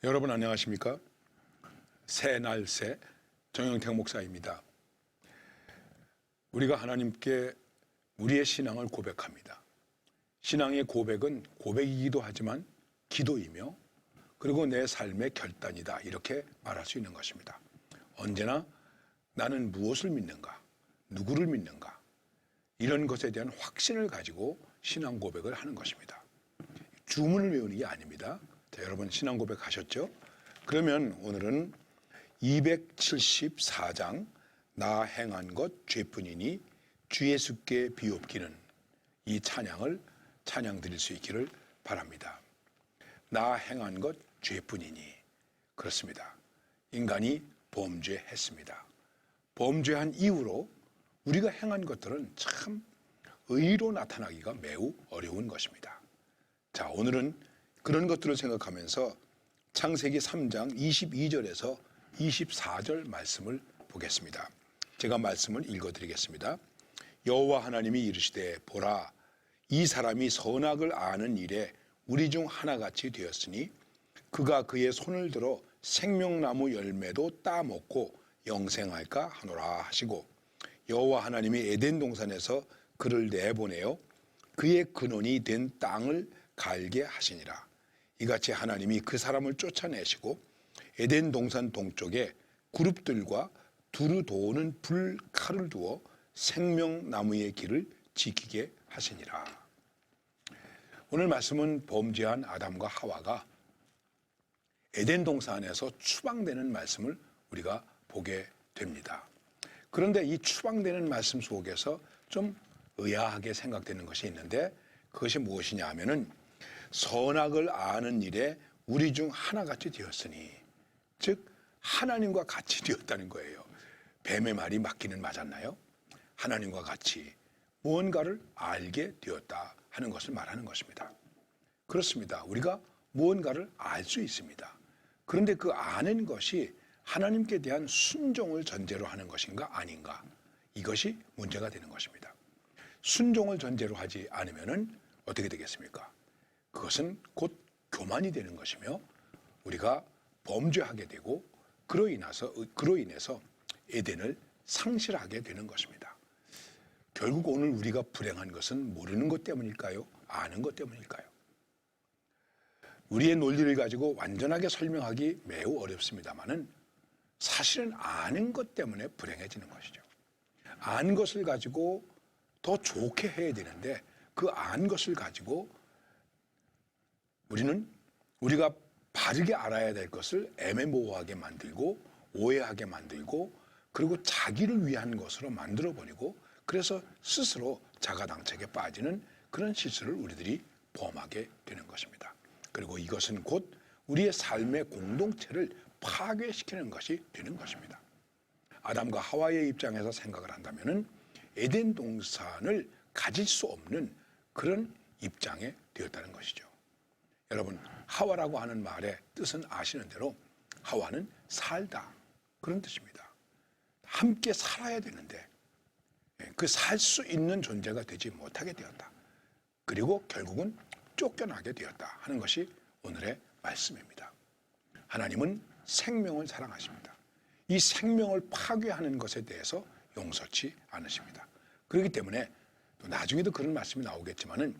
여러분 안녕하십니까? 새날새 정영택 목사입니다. 우리가 하나님께 우리의 신앙을 고백합니다. 신앙의 고백은 고백이기도 하지만 기도이며 그리고 내 삶의 결단이다 이렇게 말할 수 있는 것입니다. 언제나 나는 무엇을 믿는가, 누구를 믿는가 이런 것에 대한 확신을 가지고 신앙 고백을 하는 것입니다. 주문을 외우는 게 아닙니다. 자, 여러분 신앙 고백 하셨죠? 그러면 오늘은 274장 나 행한 것 죄뿐이니 주 예수께 비옵기는 이 찬양을 찬양 드릴 수 있기를 바랍니다. 나 행한 것 죄뿐이니 그렇습니다. 인간이 범죄했습니다. 범죄한 이후로 우리가 행한 것들은 참 의로 나타나기가 매우 어려운 것입니다. 자, 오늘은 그런 것들을 생각하면서 창세기 3장 22절에서 24절 말씀을 보겠습니다. 제가 말씀을 읽어드리겠습니다. 여호와 하나님이 이르시되 보라 이 사람이 선악을 아는 일에 우리 중 하나같이 되었으니 그가 그의 손을 들어 생명나무 열매도 따먹고 영생할까 하노라 하시고 여호와 하나님이 에덴 동산에서 그를 내보내어 그의 근원이 된 땅을 갈게 하시니라. 이같이 하나님이 그 사람을 쫓아내시고 에덴 동산 동쪽에 그룹들과 두루 도는 불칼을 두어 생명나무의 길을 지키게 하시니라. 오늘 말씀은 범죄한 아담과 하와가 에덴 동산에서 추방되는 말씀을 우리가 보게 됩니다. 그런데 이 추방되는 말씀 속에서 좀 의아하게 생각되는 것이 있는데 그것이 무엇이냐 하면은 선악을 아는 일에 우리 중 하나같이 되었으니 즉 하나님과 같이 되었다는 거예요. 뱀의 말이 맞기는 맞았나요? 하나님과 같이 무언가를 알게 되었다 하는 것을 말하는 것입니다. 그렇습니다. 우리가 무언가를 알 수 있습니다. 그런데 그 아는 것이 하나님께 대한 순종을 전제로 하는 것인가 아닌가 이것이 문제가 되는 것입니다. 순종을 전제로 하지 않으면 어떻게 되겠습니까? 그것은 곧 교만이 되는 것이며 우리가 범죄하게 되고 그로 인해서 에덴을 상실하게 되는 것입니다. 결국 오늘 우리가 불행한 것은 모르는 것 때문일까요? 아는 것 때문일까요? 우리의 논리를 가지고 완전하게 설명하기 매우 어렵습니다만은 사실은 아는 것 때문에 불행해지는 것이죠. 안 것을 가지고 더 좋게 해야 되는데 그 안 것을 가지고 우리가 바르게 알아야 될 것을 애매모호하게 만들고 오해하게 만들고 그리고 자기를 위한 것으로 만들어버리고 그래서 스스로 자가당착에 빠지는 그런 실수를 우리들이 범하게 되는 것입니다. 그리고 이것은 곧 우리의 삶의 공동체를 파괴시키는 것이 되는 것입니다. 아담과 하와의 입장에서 생각을 한다면 에덴 동산을 가질 수 없는 그런 입장에 되었다는 것이죠. 여러분 하와라고 하는 말의 뜻은 아시는 대로 하와는 살다 그런 뜻입니다. 함께 살아야 되는데 그 살 수 있는 존재가 되지 못하게 되었다. 그리고 결국은 쫓겨나게 되었다 하는 것이 오늘의 말씀입니다. 하나님은 생명을 사랑하십니다. 이 생명을 파괴하는 것에 대해서 용서치 않으십니다. 그렇기 때문에 또 나중에도 그런 말씀이 나오겠지만은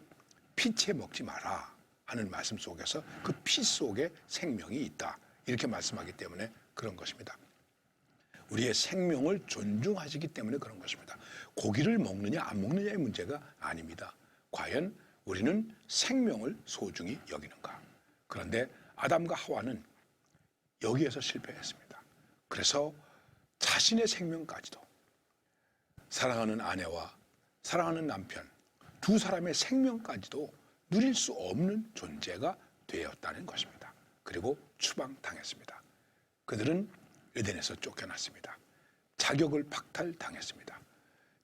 피채 먹지 마라 하는 말씀 속에서 그 피 속에 생명이 있다 이렇게 말씀하기 때문에 그런 것입니다. 우리의 생명을 존중하시기 때문에 그런 것입니다. 고기를 먹느냐 안 먹느냐의 문제가 아닙니다. 과연 우리는 생명을 소중히 여기는가? 그런데 아담과 하와는 여기에서 실패했습니다. 그래서 자신의 생명까지도 사랑하는 아내와 사랑하는 남편 두 사람의 생명까지도 누릴 수 없는 존재가 되었다는 것입니다. 그리고 추방당했습니다. 그들은 에덴에서 쫓겨났습니다. 자격을 박탈당했습니다.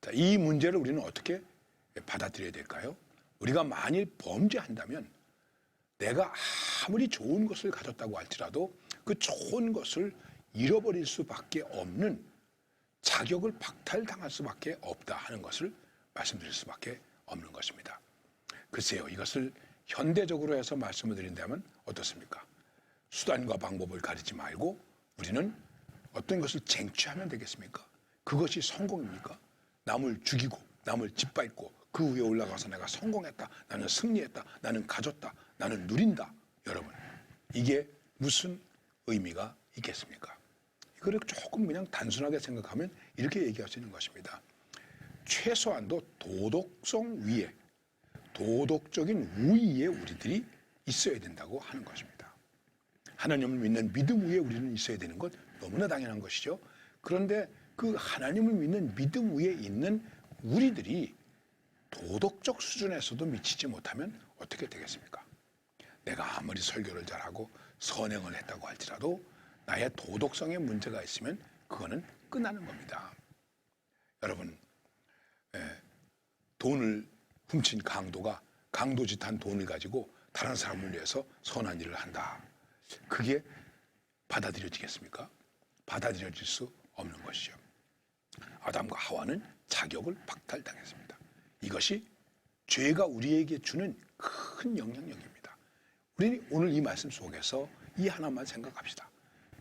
자, 이 문제를 우리는 어떻게 받아들여야 될까요? 우리가 만일 범죄한다면 내가 아무리 좋은 것을 가졌다고 할지라도 그 좋은 것을 잃어버릴 수밖에 없는 자격을 박탈당할 수밖에 없다 하는 것을 말씀드릴 수밖에 없는 것입니다. 글쎄요, 이것을 현대적으로 해서 말씀을 드린다면 어떻습니까? 수단과 방법을 가리지 말고 우리는 어떤 것을 쟁취하면 되겠습니까? 그것이 성공입니까? 남을 죽이고 남을 짓밟고 그 위에 올라가서 내가 성공했다, 나는 승리했다, 나는 가졌다, 나는 누린다. 여러분, 이게 무슨 의미가 있겠습니까? 이거를 조금 그냥 단순하게 생각하면 이렇게 얘기할 수 있는 것입니다. 최소한도 도덕성 위에, 도덕적인 우위에 우리들이 있어야 된다고 하는 것입니다. 하나님을 믿는 믿음 위에 우리는 있어야 되는 것 너무나 당연한 것이죠. 그런데 그 하나님을 믿는 믿음 위에 있는 우리들이 도덕적 수준에서도 미치지 못하면 어떻게 되겠습니까? 내가 아무리 설교를 잘하고 선행을 했다고 할지라도 나의 도덕성에 문제가 있으면 그거는 끝나는 겁니다. 여러분, 돈을 훔친 강도가 강도짓한 돈을 가지고 다른 사람을 위해서 선한 일을 한다. 그게 받아들여지겠습니까? 받아들여질 수 없는 것이죠. 아담과 하와는 자격을 박탈당했습니다. 이것이 죄가 우리에게 주는 큰 영향력입니다. 우리 오늘 이 말씀 속에서 이 하나만 생각합시다.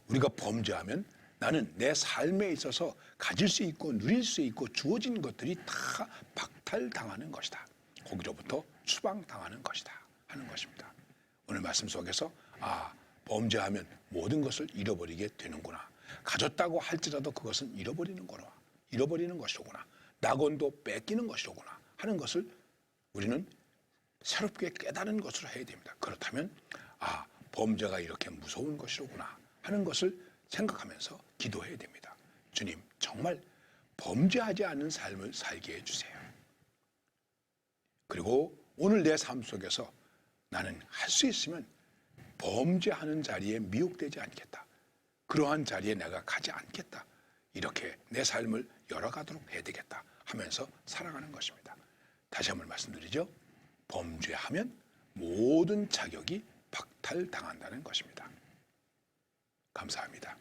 우리가 범죄하면 나는 내 삶에 있어서 가질 수 있고 누릴 수 있고 주어진 것들이 다 박탈당하는 것이다. 거기로부터 추방당하는 것이다 하는 것입니다. 오늘 말씀 속에서 범죄하면 모든 것을 잃어버리게 되는구나. 가졌다고 할지라도 그것은 잃어버리는 것이로구나. 낙원도 뺏기는 것이로구나 하는 것을 우리는 새롭게 깨달은 것으로 해야 됩니다. 그렇다면 범죄가 이렇게 무서운 것이로구나 하는 것을 생각하면서 기도해야 됩니다. 주님, 정말 범죄하지 않는 삶을 살게 해주세요. 그리고 오늘 내 삶 속에서 나는 할 수 있으면 범죄하는 자리에 미혹되지 않겠다. 그러한 자리에 내가 가지 않겠다. 이렇게 내 삶을 열어가도록 해야 되겠다 하면서 살아가는 것입니다. 다시 한번 말씀드리죠. 범죄하면 모든 자격이 박탈당한다는 것입니다. 감사합니다.